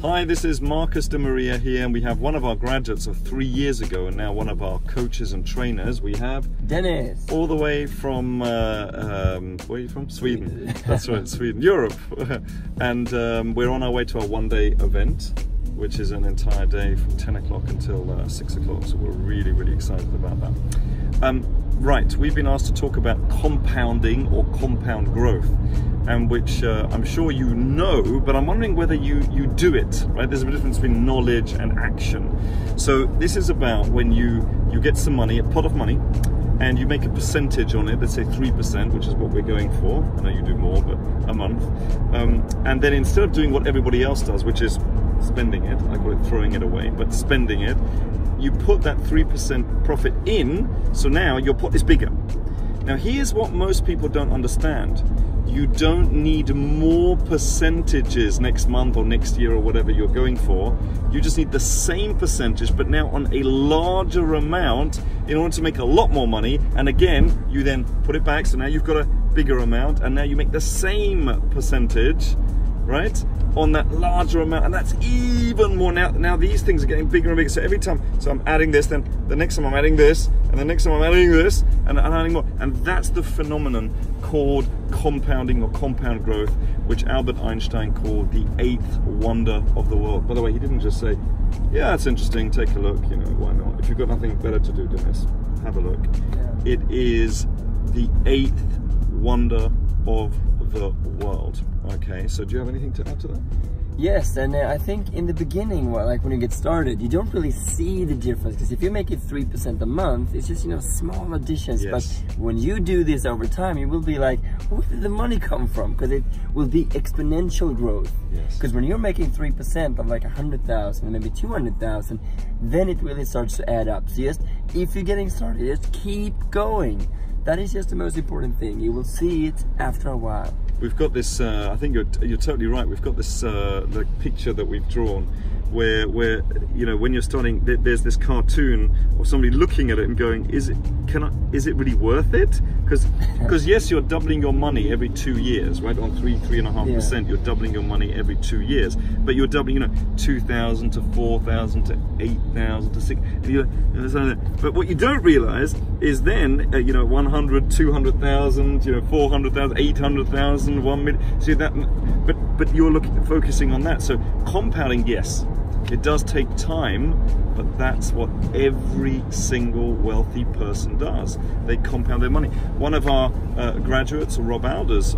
Hi, this is Marcus de Maria here, and we have one of our graduates of 3 years ago, and now one of our coaches and trainers. We have Dennis, all the way from where are you from? Sweden. That's right, Sweden, Europe. And we're on our way to our one-day event, which is an entire day from 10 o'clock until 6 o'clock. So we're really excited about that. Right, we've been asked to talk about compounding or compound growth, and which I'm sure you know, but I'm wondering whether you do it, right? There's a difference between knowledge and action. So this is about when you get some money, a pot of money, and you make a percentage on it, let's say 3%, which is what we're going for. I know you do more, but a month. And then instead of doing what everybody else does, which is spending it, I call it throwing it away, but spending it, you put that 3% profit in, so now your pot is bigger. Now here's what most people don't understand. You don't need more percentages next month or next year or whatever you're going for. You just need the same percentage, but now on a larger amount in order to make a lot more money. And again, you then put it back, so now you've got a bigger amount, and now you make the same percentage, right, on that larger amount, and that's even more. Now these things are getting bigger and bigger, so every time, so I'm adding this, then the next time I'm adding this, and the next time I'm adding this, and I'm adding more, and that's the phenomenon called compounding or compound growth, which Albert Einstein called the 8th wonder of the world. By the way, he didn't just say, yeah, it's interesting, take a look, you know, why not? If you've got nothing better to do, Dennis, have a look. Yeah. It is the 8th wonder of the world. Okay, so do you have anything to add to that? Yes, and I think in the beginning, like when you get started, you don't really see the difference, because if you make it 3% a month, it's just, you know, small additions. Yes. But when you do this over time, you will be like, where did the money come from? Because it will be exponential growth. Yes. Because when you're making 3% of like 100,000, maybe 200,000, then it really starts to add up. So just, if you're getting started, just keep going. That is just the most important thing. You will see it after a while. We've got this, I think you're totally right, we've got this the picture that we've drawn where you know, when you're starting, there's this cartoon of somebody looking at it and going, is it really worth it? Because yes, you're doubling your money every 2 years, right? On 3.5%, you're doubling your money every 2 years, but you're doubling, you know, 2,000 to 4,000 to 8,000 to 6, but what you don't realize is then, you know, 100, 200,000, you know, 400,000, 800,000, 1 million. See that, but you're focusing on that. So compounding, yes, it does take time, but that's what every single wealthy person does. They compound their money. One of our graduates, Rob Alders,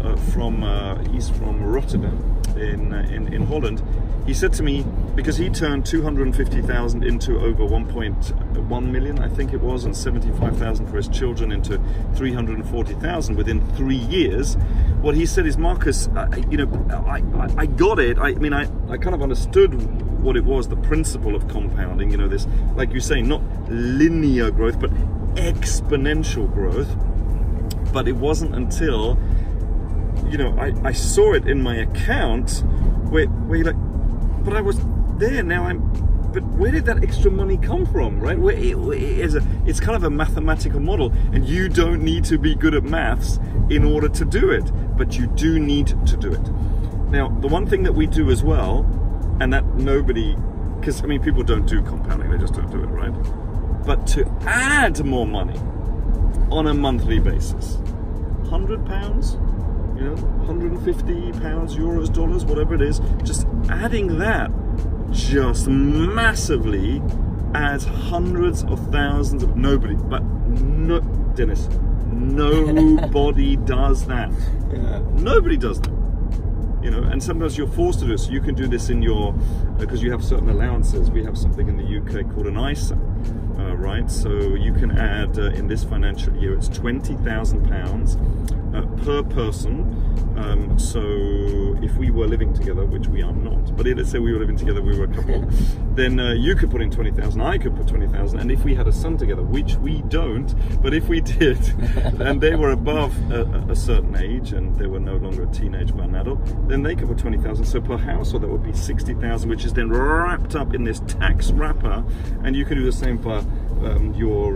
he's from Rotterdam in Holland. He said to me, because he turned 250,000 into over 1.1 million, I think it was, and 75,000 for his children into 340,000 within 3 years. What he said is, Marcus, you know, I got it. I mean, I kind of understood what it was, the principle of compounding, you know, this, like you say, not linear growth, but exponential growth. But it wasn't until, you know, I saw it in my account where you're like, but I was there, now but where did that extra money come from, right? It's kind of a mathematical model, and you don't need to be good at maths in order to do it, but you do need to do it. Now, the one thing that we do as well, and that nobody, because I mean, people don't do compounding, they just don't do it, right? But to add more money on a monthly basis, £100, you know, 150 pounds, euros, dollars, whatever it is, just adding that just massively adds hundreds of thousands of, Dennis, nobody does that. Yeah. Nobody does that. You know, and sometimes you're forced to do it. So you can do this in your, because you have certain allowances. We have something in the UK called an ISA, right? So you can add, in this financial year, it's £20,000 per person. So if we were living together, which we are not, but let's say we were living together, we were a couple, then you could put in 20,000, I could put 20,000, and if we had a son together, which we don't, but if we did, and they were above a certain age, and they were no longer a teenager but an adult, then they could put 20,000. So per household, that would be 60,000, which is then wrapped up in this tax wrapper, and you can do the same for your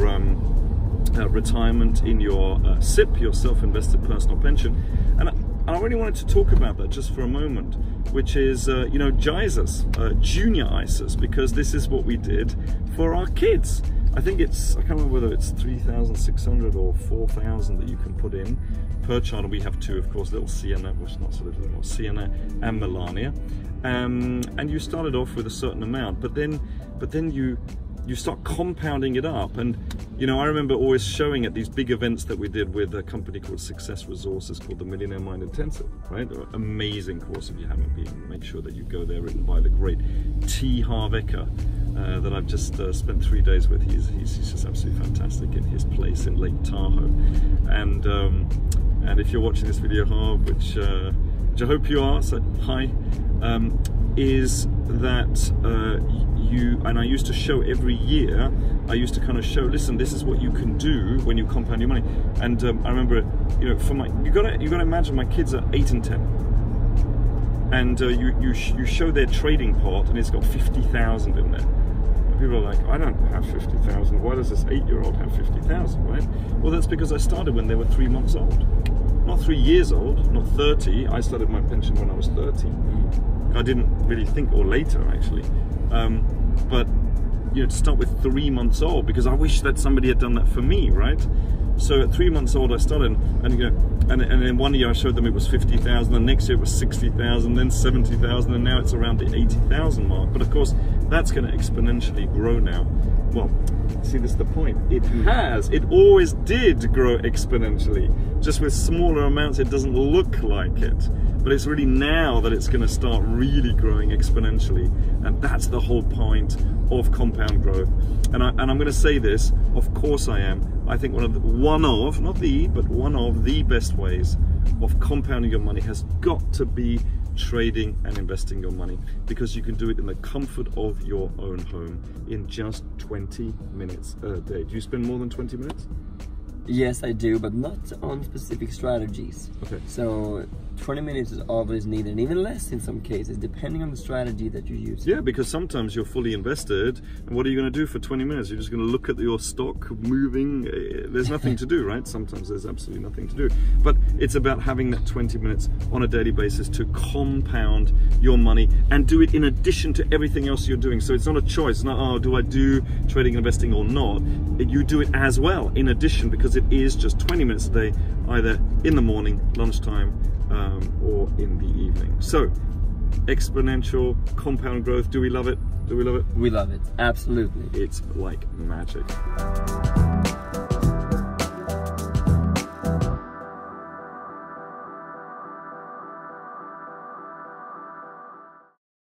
retirement in your SIP, your self-invested personal pension. And I really wanted to talk about that just for a moment, which is, you know, JISAs, junior ISAs, because this is what we did for our kids. I think it's, I can't remember whether it's 3,600 or 4,000 that you can put in per child. And we have two, of course, little Sienna, which is not so little anymore, Sienna and Melania. And you started off with a certain amount, but then you start compounding it up. And you know, I remember always showing at these big events that we did with a company called Success Resources called the Millionaire Mind Intensive, right? Amazing course. If you haven't been, make sure that you go there, written by the great T. Harv Eker, that I've just spent 3 days with. He's just absolutely fantastic in his place in Lake Tahoe. And if you're watching this video, Harv, which I hope you are, so hi, is that and I used to show every year, I used to kind of show, listen, this is what you can do when you compound your money. And I remember, you know, for you gotta imagine my kids are 8 and 10, and you show their trading part, and it's got 50,000 in there. People are like, I don't have 50,000. Why does this 8-year-old have 50,000, right? Well, that's because I started when they were 3 months old. Not 3 years old, not 30. I started my pension when I was 30. I didn't really think, or later actually. But you know, to start with 3 months old, because I wish that somebody had done that for me, right? So at 3 months old I started, and you know, and then one year I showed them it was 50,000, and next year it was 60,000, then 70,000, and now it's around the 80,000 mark. But of course, that's going to exponentially grow now. Well, see, this is the point. It always did grow exponentially. Just with smaller amounts, it doesn't look like it. But it's really now that it's going to start really growing exponentially. And that's the whole point of compound growth. And I'm going to say this, of course I am. I think one of the best ways of compounding your money has got to be trading and investing your money, because you can do it in the comfort of your own home in just 20 minutes a day. Do you spend more than 20 minutes? Yes, I do, but not on specific strategies. Okay. So 20 minutes is always needed, and even less in some cases, depending on the strategy that you use. Yeah, because sometimes you're fully invested, and what are you going to do for 20 minutes? You're just going to look at your stock moving. There's nothing to do, right? Sometimes there's absolutely nothing to do. But it's about having that 20 minutes on a daily basis to compound your money and do it in addition to everything else you're doing. So it's not a choice. It's not, oh, do I do trading and investing or not? You do it as well in addition, because it is just 20 minutes a day, either in the morning, lunchtime, or in the evening. So, exponential compound growth. Do we love it? Do we love it? We love it. Absolutely. It's like magic.